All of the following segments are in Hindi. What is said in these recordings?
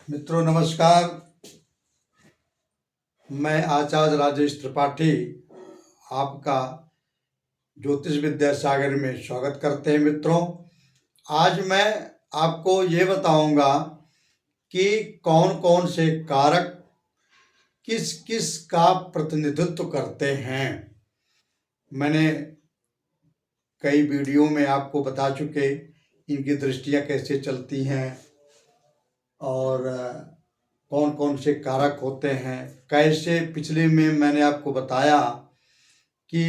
मित्रों नमस्कार। मैं आचार्य राजेश त्रिपाठी आपका ज्योतिष विद्या सागर में स्वागत करते हैं। मित्रों, आज मैं आपको ये बताऊंगा कि कौन कौन से कारक किस किस का प्रतिनिधित्व करते हैं। मैंने कई वीडियो में आपको बता चुके इनकी दृष्टियां कैसे चलती हैं और कौन कौन से कारक होते हैं। कैसे पिछले में मैंने आपको बताया कि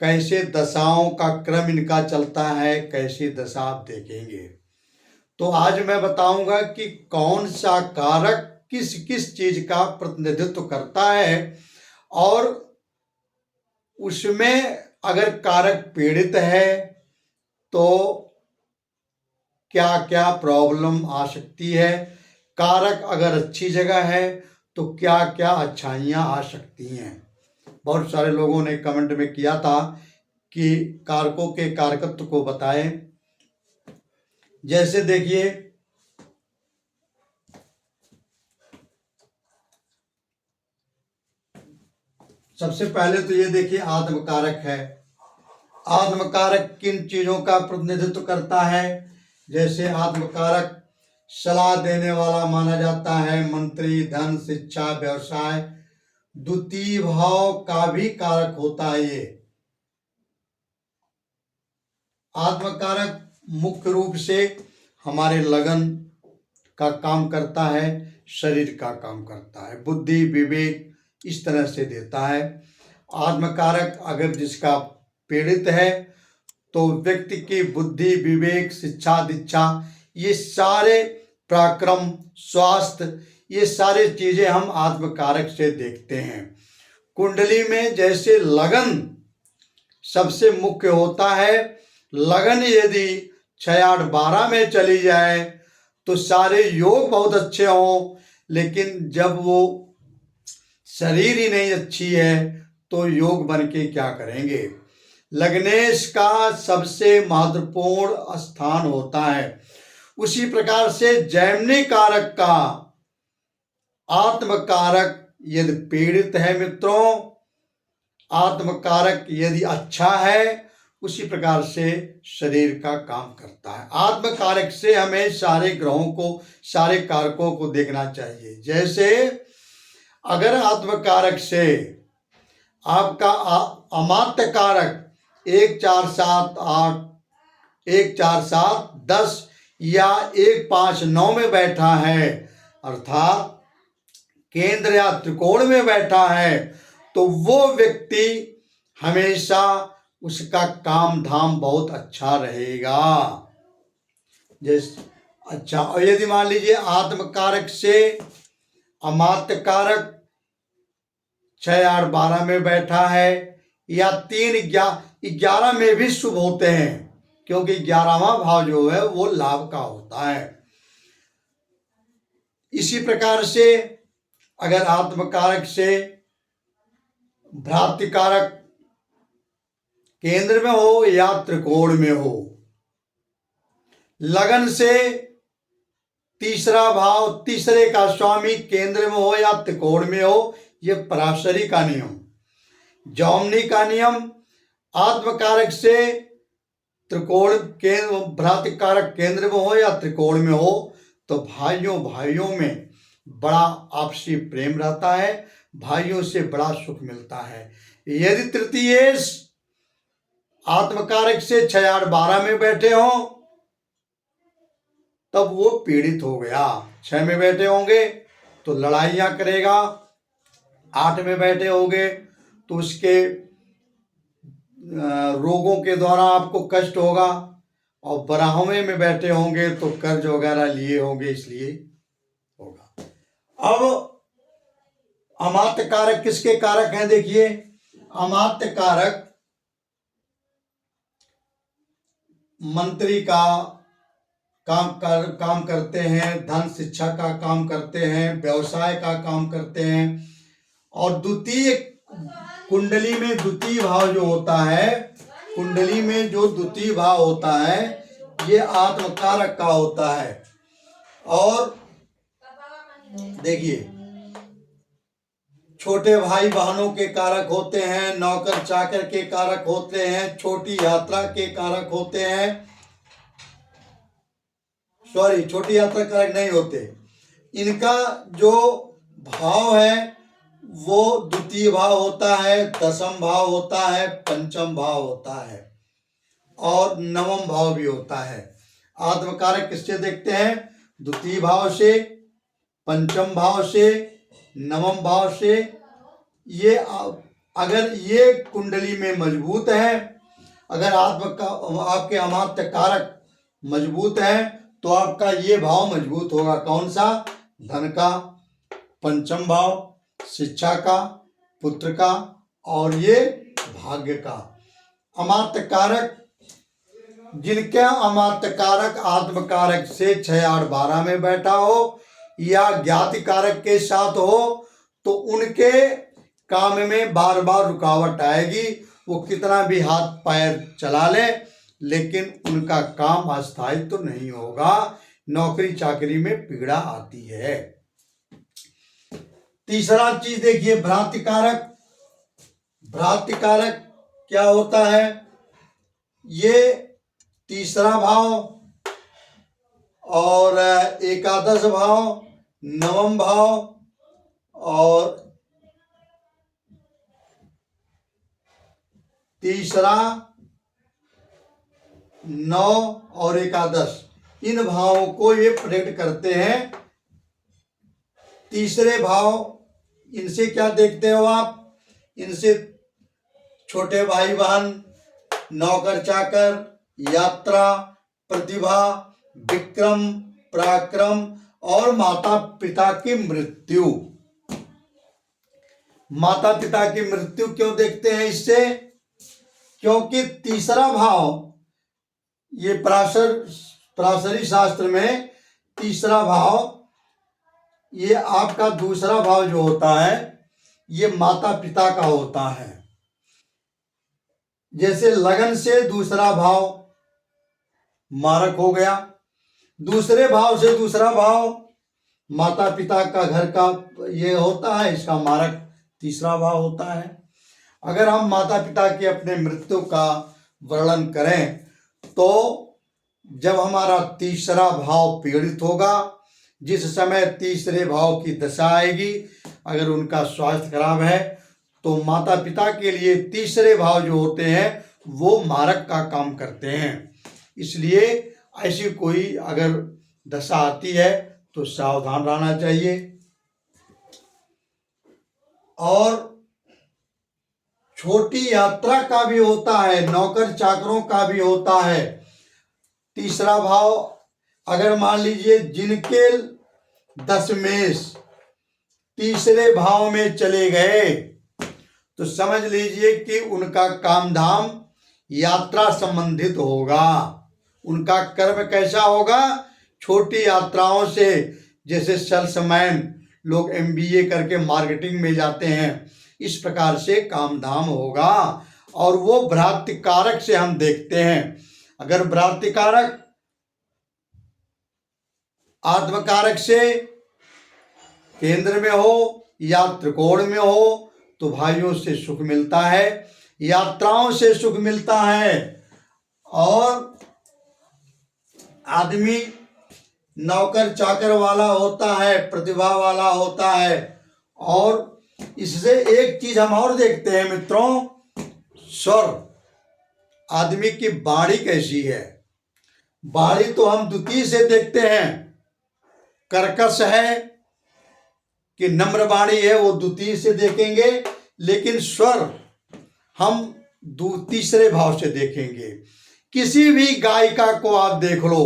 कैसे दशाओं का क्रम इनका चलता है, कैसी दशा आप देखेंगे। तो आज मैं बताऊंगा कि कौन सा कारक किस किस चीज का प्रतिनिधित्व करता है और उसमें अगर कारक पीड़ित है तो क्या क्या प्रॉब्लम आ सकती है, कारक अगर अच्छी जगह है तो क्या क्या अच्छाइयाँ आ सकती हैं। बहुत सारे लोगों ने कमेंट में किया था कि कारकों के कारकत्व को बताएं। जैसे देखिए, सबसे पहले तो ये देखिए आत्मकारक है। आत्मकारक किन चीजों का प्रतिनिधित्व करता है? जैसे आत्मकारक सलाह देने वाला माना जाता है, मंत्री, धन, शिक्षा, व्यवसाय। द्वितीय भाव का भी कारक होता है ये। आत्मकारक मुख्य रूप से हमारे लगन का काम करता है, शरीर का काम करता है, बुद्धि विवेक इस तरह से देता है। आत्मकारक अगर जिसका पीड़ित है तो व्यक्ति की बुद्धि विवेक शिक्षा दीक्षा ये सारे पराक्रम स्वास्थ्य ये सारे चीजें हम आत्मकारक से देखते हैं। कुंडली में जैसे लगन सबसे मुख्य होता है, लगन यदि 6 8 12 में चली जाए तो सारे योग बहुत अच्छे हों, लेकिन जब वो शरीर ही नहीं अच्छी है तो योग बन के क्या करेंगे। लग्नेश का सबसे महत्वपूर्ण स्थान होता है। उसी प्रकार से जैमिनी कारक का आत्मकारक यदि पीड़ित है मित्रों, आत्मकारक यदि अच्छा है, उसी प्रकार से शरीर का काम करता है। आत्मकारक से हमें सारे ग्रहों को सारे कारकों को देखना चाहिए। जैसे अगर आत्मकारक से आपका अमात्य कारक 1 4 7 8 1 4 7 10 या 1 5 9 में बैठा है, अर्थात केंद्र या त्रिकोण में बैठा है, तो वो व्यक्ति हमेशा उसका काम धाम बहुत अच्छा रहेगा। जैसे अच्छा, और यदि मान लीजिए आत्मकारक से अमात्य कारक 6 8 12 में बैठा है या 3 11 में भी शुभ होते हैं, क्योंकि 11वां भाव जो है वो लाभ का होता है। इसी प्रकार से अगर आत्मकारक से भ्रातृकारक केंद्र में हो या त्रिकोण में हो, लगन से तीसरा भाव तीसरे का स्वामी केंद्र में हो या त्रिकोण में हो, यह पराशरी का नियम। जौमनी का नियम, आत्मकारक से त्रिकोण केंद्र भ्रातृकारक केंद्र में हो या त्रिकोण में हो तो भाइयों भाइयों में बड़ा आपसी प्रेम रहता है, भाइयों से बड़ा सुख मिलता है। यदि तृतीयेश आत्मकारक से 6 8 12 में बैठे हो तब वो पीड़ित हो गया। 6 में बैठे होंगे तो लड़ाइयां करेगा, 8 में बैठे होंगे तो उसके रोगों के द्वारा आपको कष्ट होगा, और 12वें में बैठे होंगे तो कर्ज वगैरह लिए होंगे, इसलिए होगा। अब अमात्य कारक किसके कारक हैं? देखिए, अमात्य कारक मंत्री का काम करते हैं, धन शिक्षा का काम करते हैं, व्यवसाय का काम करते हैं। और द्वितीय कुंडली में द्वितीय भाव जो होता है, कुंडली में जो द्वितीय भाव होता है ये आत्मकारक का होता है। और देखिए, छोटे भाई बहनों के कारक होते हैं, नौकर चाकर के कारक होते हैं, छोटी यात्रा के कारक होते हैं, सॉरी छोटी यात्रा कारक नहीं होते। इनका जो भाव है वो द्वितीय भाव होता है, दशम भाव होता है, पंचम भाव होता है और नवम भाव भी होता है। आत्मकारक किससे देखते हैं? द्वितीय भाव से, पंचम भाव से, नवम भाव से। ये अगर ये कुंडली में मजबूत है, अगर आपके अमात्य कारक मजबूत है तो आपका ये भाव मजबूत होगा। कौन सा? धन का, पंचम भाव, शिक्षा का, पुत्र का और ये भाग्य का। अमात्य कारक, जिनका अमात्य कारक आत्मकारक से 6, 8, 12 में बैठा हो या ज्ञाति कारक के साथ हो तो उनके काम में बार बार रुकावट आएगी। वो कितना भी हाथ पैर चला ले लेकिन उनका काम अस्थायी तो नहीं होगा, नौकरी चाकरी में पीड़ा आती है। तीसरा चीज देखिए, भ्रांति कारक। भ्रांति कारक क्या होता है? ये तीसरा भाव और एकादश भाव, नवम भाव और तीसरा, 9 और एकादश, इन भावों को ये प्रेडिक्ट करते हैं। तीसरे भाव, इनसे क्या देखते हो आप? इनसे छोटे भाई बहन, नौकर चाकर, यात्रा, प्रतिभा, विक्रम, पराक्रम और माता पिता की मृत्यु। माता पिता की मृत्यु क्यों देखते हैं इससे? क्योंकि तीसरा भाव, ये पराशरी शास्त्र में तीसरा भाव, ये आपका दूसरा भाव जो होता है ये माता पिता का होता है। जैसे लगन से दूसरा भाव मारक हो गया, दूसरे भाव से दूसरा भाव माता पिता का घर का ये होता है, इसका मारक तीसरा भाव होता है। अगर हम माता पिता की अपने मृत्यु का वर्णन करें तो जब हमारा तीसरा भाव पीड़ित होगा, जिस समय तीसरे भाव की दशा आएगी, अगर उनका स्वास्थ्य खराब है तो माता पिता के लिए तीसरे भाव जो होते हैं वो मारक का काम करते हैं। इसलिए ऐसी कोई अगर दशा आती है तो सावधान रहना चाहिए। और छोटी यात्रा का भी होता है, नौकर चाकरों का भी होता है तीसरा भाव। अगर मान लीजिए जिनके दशमेश तीसरे भाव में चले गए तो समझ लीजिए कि उनका काम धाम यात्रा संबंधित होगा। उनका कर्म कैसा होगा? छोटी यात्राओं से, जैसे सेल्समैन लोग MBA करके मार्केटिंग में जाते हैं, इस प्रकार से काम धाम होगा। और वो भ्रांति कारक से हम देखते हैं। अगर भ्रांति कारक आत्मकारक से केंद्र में हो या त्रिकोण में हो तो भाइयों से सुख मिलता है, यात्राओं से सुख मिलता है और आदमी नौकर चाकर वाला होता है, प्रतिभा वाला होता है। और इससे एक चीज हम और देखते हैं मित्रों, स्वर, आदमी की वाणी कैसी है। वाणी तो हम द्वितीय से देखते हैं, कर्कश है कि नम्र वाणी है वो द्वितीय से देखेंगे, लेकिन स्वर हम तीसरे भाव से देखेंगे। किसी भी गायिका को आप देख लो,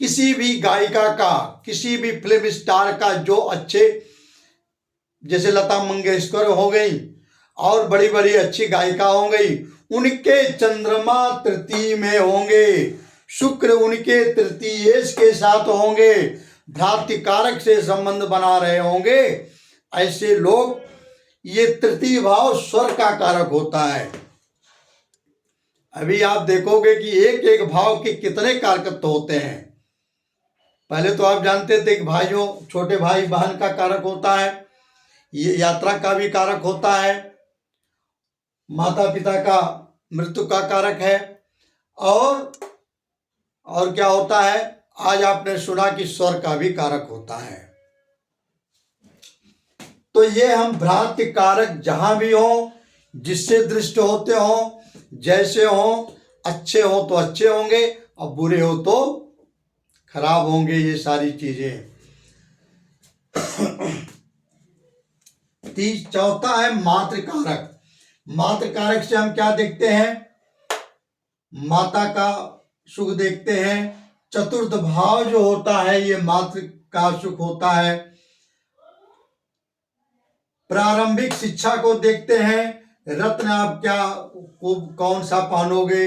किसी भी गायिका का, किसी भी फिल्म स्टार का, जो अच्छे, जैसे लता मंगेशकर हो गई और बड़ी बड़ी अच्छी गायिका हो गई, उनके चंद्रमा तृतीय में होंगे, शुक्र उनके तृतीय के साथ होंगे, भ्रांति कारक से संबंध बना रहे होंगे। ऐसे लोग, ये तृतीय भाव स्वर का कारक होता है। अभी आप देखोगे कि एक एक भाव के कितने कारकत्व होते हैं। पहले तो आप जानते थे कि भाइयों, छोटे भाई बहन का कारक होता है, ये यात्रा का भी कारक होता है, माता पिता का मृत्यु का कारक है, और क्या होता है, आज आपने सुना कि स्वर का भी कारक होता है। तो ये हम भ्रांति कारक जहां भी हो, जिससे दृष्ट होते हो, जैसे हो, अच्छे हो तो अच्छे होंगे और बुरे हो तो खराब होंगे, ये सारी चीजें। चौथा है मातृकारक। मातृकारक से हम क्या देखते हैं, माता का सुख देखते हैं। चतुर्थ भाव जो होता है ये मातृ का सुख होता है। प्रारंभिक शिक्षा को देखते हैं, रत्न आप क्या कौन सा पहनोगे,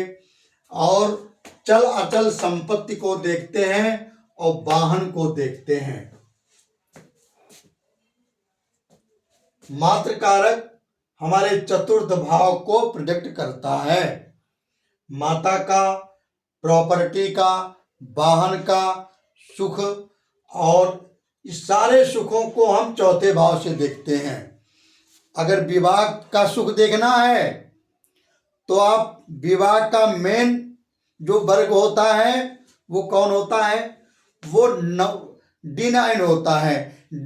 और चल अचल संपत्ति को देखते हैं और वाहन को देखते हैं। मातृकारक हमारे चतुर्थ भाव को प्रोजेक्ट करता है। माता का, प्रॉपर्टी का, वाहन का सुख, और इस सारे सुखों को हम चौथे भाव से देखते हैं। अगर विवाह का सुख देखना है तो आप विवाह का मेन जो वर्ग होता है वो कौन होता है, वो D9 होता है।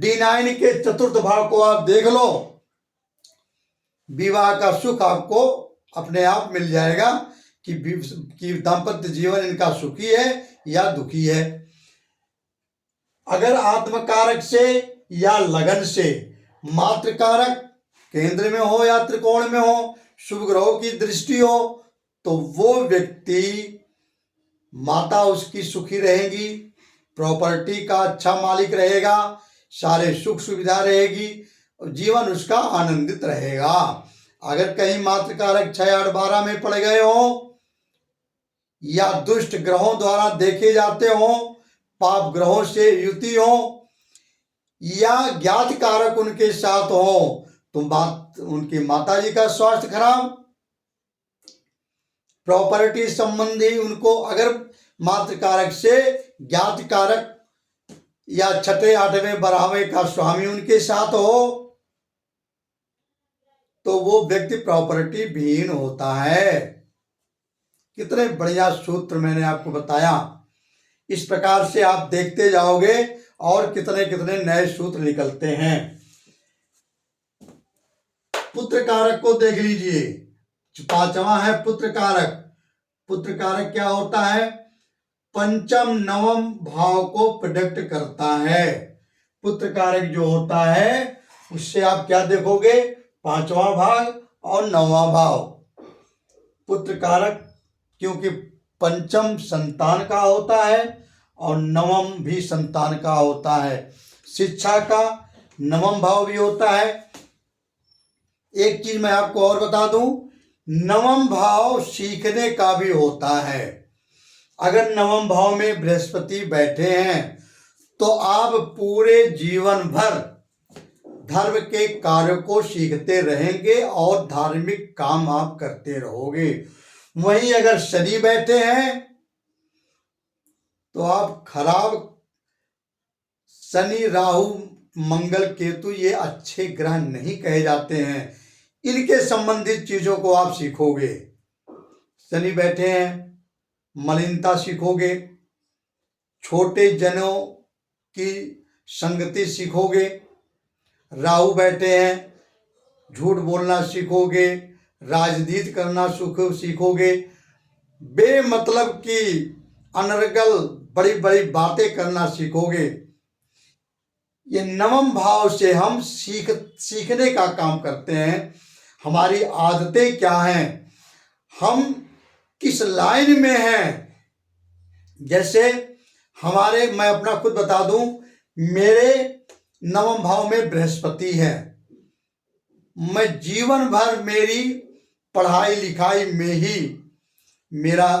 D9 के चतुर्थ भाव को आप देख लो, विवाह का सुख आपको अपने आप मिल जाएगा कि दाम्पत्य जीवन इनका सुखी है या दुखी है। अगर आत्मकारक से या लगन से, मातृकारक केंद्र में हो या त्रिकोण में हो, शुभ ग्रहों की दृष्टि हो, तो वो व्यक्ति, माता उसकी सुखी रहेगी, प्रॉपर्टी का अच्छा मालिक रहेगा, सारे सुख सुविधा रहेगी, जीवन उसका आनंदित रहेगा। अगर कहीं मातृकारक 6, 8, 12 में पड़ गए हो, या दुष्ट ग्रहों द्वारा देखे जाते हो, पाप ग्रहों से युति हो, या ज्ञात कारक उनके साथ हो, तो उनकी माताजी का स्वास्थ्य खराब, प्रॉपर्टी संबंधी उनको अगर मातृकारक से ज्ञात कारक या 6, 8वें 12वें का स्वामी उनके साथ हो, तो वो व्यक्ति प्रॉपर्टी विहीन होता है। कितने बढ़िया सूत्र मैंने आपको बताया। इस प्रकार से आप देखते जाओगे और कितने कितने नए सूत्र निकलते हैं। पुत्र कारक को देख लीजिए, 5वां है पुत्र कारक। पुत्र कारक क्या होता है, पंचम नवम भाव को प्रोडक्ट करता है। पुत्र कारक जो होता है उससे आप क्या देखोगे, 5वां भाव और 9वां भाव। पुत्र कारक क्योंकि पंचम संतान का होता है और नवम भी संतान का होता है। शिक्षा का नवम भाव भी होता है। एक चीज मैं आपको और बता दूं, नवम भाव सीखने का भी होता है। अगर नवम भाव में बृहस्पति बैठे हैं तो आप पूरे जीवन भर धर्म के कार्य को सीखते रहेंगे और धार्मिक काम आप करते रहोगे। वहीं अगर शनि बैठे हैं तो आप खराब, शनि, राहु, मंगल, केतु ये अच्छे ग्रह नहीं कहे जाते हैं। इनके संबंधित चीजों को आप सीखोगे। शनि बैठे हैं, मलिनता सीखोगे, छोटे जनों की संगति सीखोगे। राहु बैठे हैं, झूठ बोलना सीखोगे, राजनीति करना सीखोगे, बेमतलब की अनर्गल बड़ी बड़ी बातें करना सीखोगे। ये नवम भाव से हम सीखने का काम करते हैं। हमारी आदतें क्या हैं, हम किस लाइन में हैं। जैसे हमारे, मैं अपना खुद बता दूं, मेरे नवम भाव में बृहस्पति है। मैं जीवन भर मेरी पढ़ाई लिखाई में ही मेरा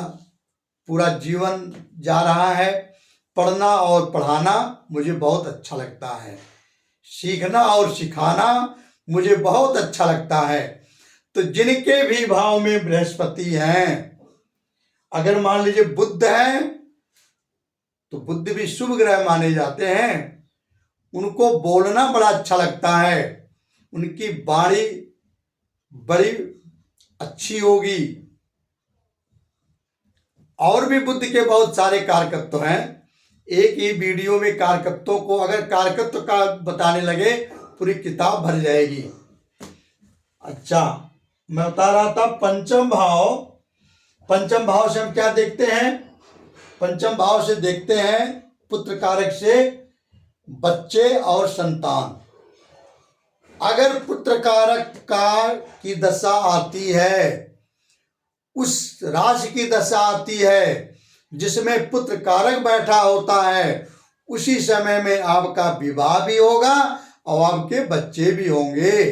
पूरा जीवन जा रहा है। पढ़ना और पढ़ाना मुझे बहुत अच्छा लगता है, सीखना और सिखाना मुझे बहुत अच्छा लगता है। तो जिनके भी भाव में बृहस्पति हैं, अगर मान लीजिए बुध है तो बुध भी शुभ ग्रह माने जाते हैं। उनको बोलना बड़ा अच्छा लगता है, उनकी वाणी बड़ी अच्छी होगी। और भी बुध के बहुत सारे कारकत्व हैं। एक ही वीडियो में कारकत्वों को अगर कारकत्व का बताने लगे पूरी किताब भर जाएगी। अच्छा, मैं बता रहा था पंचम भाव। पंचम भाव से हम क्या देखते हैं? पंचम भाव से देखते हैं पुत्र कारक से बच्चे और संतान। अगर पुत्र कारक की दशा आती है, उस राशि की दशा आती है जिसमें पुत्र कारक बैठा होता है, उसी समय में आपका विवाह भी होगा और आपके बच्चे भी होंगे।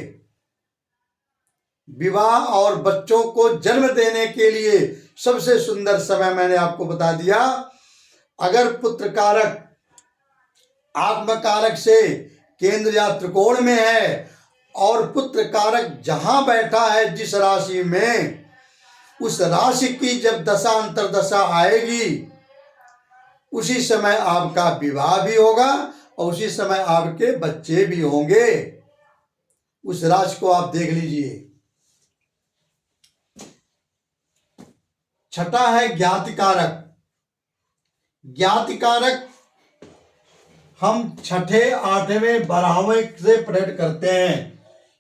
विवाह और बच्चों को जन्म देने के लिए सबसे सुंदर समय मैंने आपको बता दिया। अगर पुत्र कारक आत्म कारक से केंद्र या त्रिकोण में है और पुत्र कारक जहां बैठा है जिस राशि में, उस राशि की जब दशा अंतरदशा आएगी उसी समय आपका विवाह भी होगा और उसी समय आपके बच्चे भी होंगे। उस राशि को आप देख लीजिए। छठा है ज्ञाति कारक। ज्ञाति कारक हम छठे, आठवें, 12वें से प्रकट करते हैं।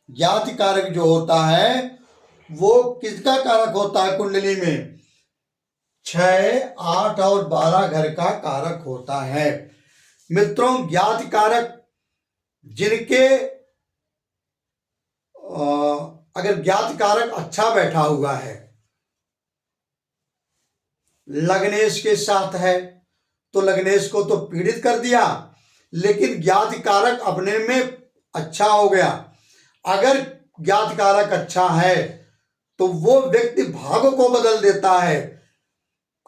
ज्ञाति कारक जो होता है वो किसका कारक होता है? कुंडली में 6, 8 और 12 घर का कारक होता है। मित्रों, ज्ञाति कारक जिनके अगर ज्ञाति कारक अच्छा बैठा हुआ है, लग्नेश के साथ है तो लग्नेश को तो पीड़ित कर दिया, लेकिन ज्ञाति कारक अपने में अच्छा हो गया। अगर ज्ञाति कारक अच्छा है तो वो व्यक्ति भाग्य को बदल देता है।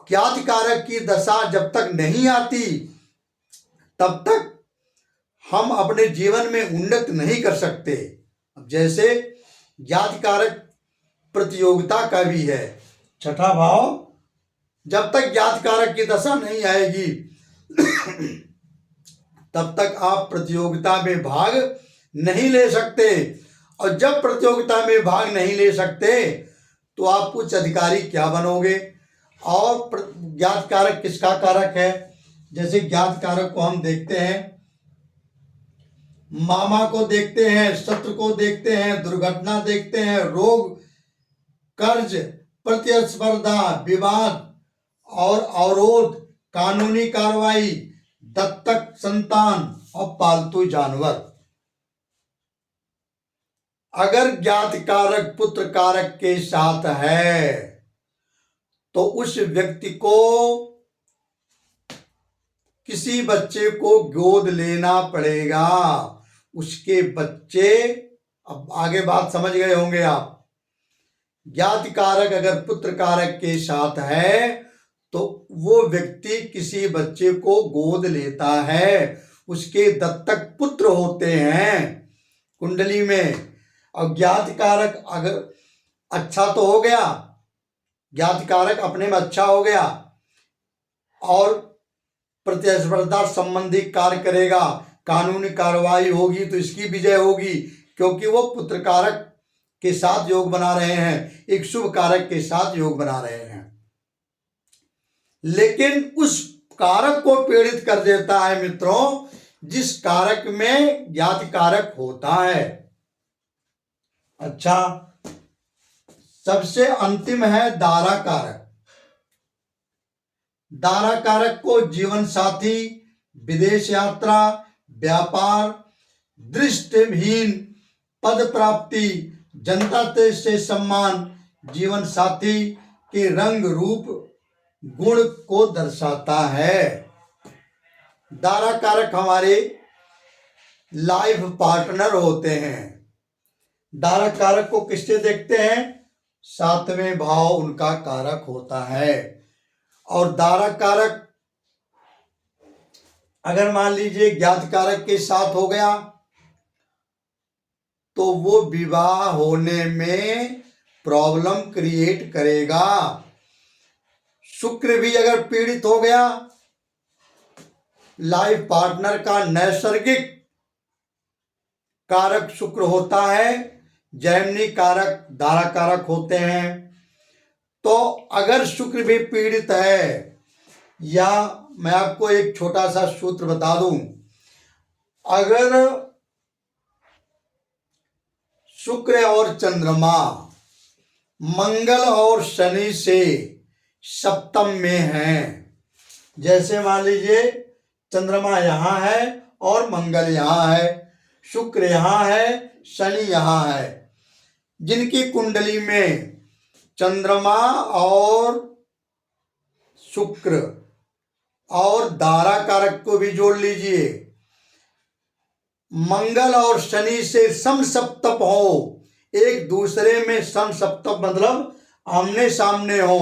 ज्ञाति कारक की दशा जब तक नहीं आती तब तक हम अपने जीवन में उन्नति नहीं कर सकते। जैसे ज्ञाति कारक प्रतियोगिता का भी है। छठा भाव, जब तक ज्ञाति कारक की दशा नहीं आएगी तब तक आप प्रतियोगिता में भाग नहीं ले सकते, और जब प्रतियोगिता में भाग नहीं ले सकते तो आप उच्च अधिकारी क्या बनोगे? और ज्ञात कारक किसका कारक है? जैसे ज्ञात कारक को हम देखते हैं, मामा को देखते हैं, शत्रु को देखते हैं, दुर्घटना देखते हैं, रोग, कर्ज, प्रतिस्पर्धा, विवाद और अवरोध, कानूनी कार्रवाई, दत्तक संतान और पालतू जानवर। अगर ज्ञात कारक पुत्र कारक के साथ है तो उस व्यक्ति को किसी बच्चे को गोद लेना पड़ेगा। उसके बच्चे, अब आगे बात समझ गए होंगे आप। ज्ञात कारक अगर पुत्र कारक के साथ है तो वो व्यक्ति किसी बच्चे को गोद लेता है, उसके दत्तक पुत्र होते हैं कुंडली में। और ज्ञात कारक अगर अच्छा तो हो गया, ज्ञात कारक अपने में अच्छा हो गया और प्रतिस्पर्धा संबंधी कार्य करेगा, कानूनी कार्रवाई होगी तो इसकी विजय होगी, क्योंकि वो पुत्र कारक के साथ योग बना रहे हैं, एक शुभ कारक के साथ योग बना रहे हैं। लेकिन उस कारक को पीड़ित कर देता है मित्रों जिस कारक में ज्ञात कारक होता है। अच्छा, सबसे अंतिम है दारा कारक। दारा कारक को जीवन साथी, विदेश यात्रा, व्यापार, दृष्टिहीन, पद प्राप्ति, जनता से सम्मान, जीवन साथी के रंग रूप गुण को दर्शाता है। दारा कारक हमारे लाइफ पार्टनर होते हैं। दारा कारक को किससे देखते हैं? 7वें भाव उनका कारक होता है। और दारा कारक अगर मान लीजिए ज्ञात कारक के साथ हो गया तो वो विवाह होने में प्रॉब्लम क्रिएट करेगा। शुक्र भी अगर पीड़ित हो गया लाइफ पार्टनर का नैसर्गिक कारक शुक्र होता है, जैमिनी कारक धारा कारक होते हैं। तो अगर शुक्र भी पीड़ित है, या मैं आपको एक छोटा सा सूत्र बता दूं, अगर शुक्र और चंद्रमा मंगल और शनि से सप्तम में हैं, जैसे मान लीजिए चंद्रमा यहाँ है और मंगल यहाँ है, शुक्र यहाँ है, शनि यहाँ है, जिनकी कुंडली में चंद्रमा और शुक्र और धारा कारक को भी जोड़ लीजिए, मंगल और शनि से समसप्तम हो, एक दूसरे में समसप्तम मतलब आमने सामने हो,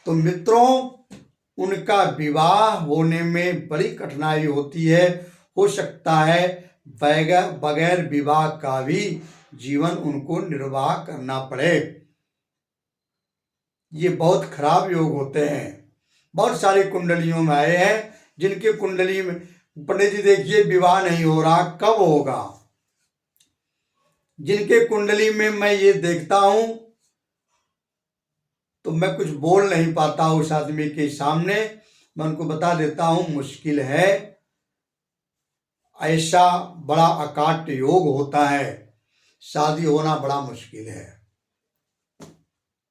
तो मित्रों उनका विवाह होने में बड़ी कठिनाई होती है। हो सकता है बगैर विवाह का भी जीवन उनको निर्वाह करना पड़े। ये बहुत खराब योग होते हैं। बहुत सारी कुंडलियों में आए हैं जिनके कुंडली में पंडित जी देखिए विवाह नहीं हो रहा, कब होगा? जिनके कुंडली में मैं ये देखता हूं तो मैं कुछ बोल नहीं पाता उस आदमी के सामने, मैं उनको बता देता हूं मुश्किल है, ऐसा बड़ा अकाट्य योग होता है, शादी होना बड़ा मुश्किल है।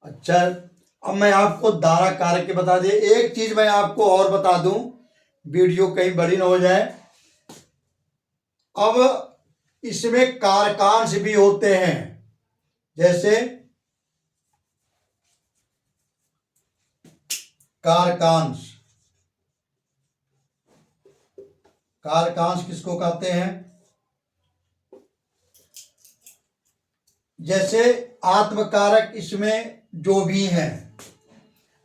अच्छा, अब मैं आपको धारा कारक के बता दिए। एक चीज मैं आपको और बता दूं, वीडियो कहीं बड़ी ना हो जाए। अब इसमें कारकांश भी होते हैं, जैसे कारकांश। कारकांश किसको कहते हैं? जैसे आत्मकारक इसमें जो भी हैं,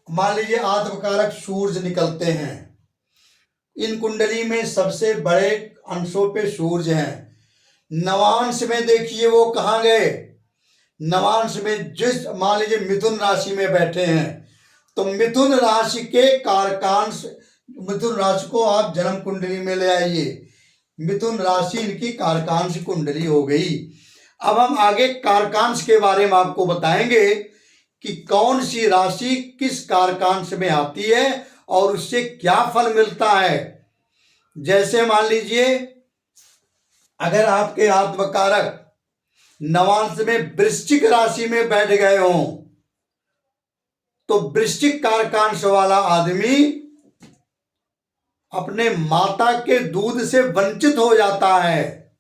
मान लीजिए आत्मकारक सूर्य निकलते हैं, इन कुंडली में सबसे बड़े अंशों पे सूर्य हैं। नवांश में देखिए वो कहाँ गए? नवांश में जिस मान लीजिए मिथुन राशि में बैठे हैं, तो मिथुन राशि के कारकांश, मिथुन राशि को आप जन्म कुंडली में ले आइए, मिथुन राशि इनकी कारकांश कुंडली हो गई। अब हम आगे कारकांश के बारे में आपको बताएंगे कि कौन सी राशि किस कारकांश में आती है और उससे क्या फल मिलता है। जैसे मान लीजिए अगर आपके आत्मकारक नवांश में वृश्चिक राशि में बैठ गए हों, तो वृश्चिक कारकांश वाला आदमी अपने माता के दूध से वंचित हो जाता है।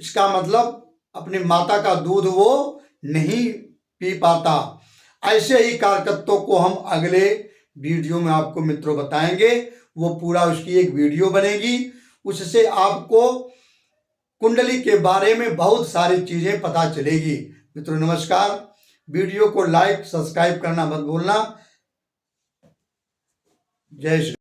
इसका मतलब अपनी माता का दूध वो नहीं पी पाता। ऐसे ही कारकत्वों को हम अगले वीडियो में आपको मित्रों बताएंगे, वो पूरा उसकी एक वीडियो बनेगी, उससे आपको कुंडली के बारे में बहुत सारी चीजें पता चलेगी। मित्रों नमस्कार, वीडियो को लाइक सब्सक्राइब करना मत भूलना। जय श्री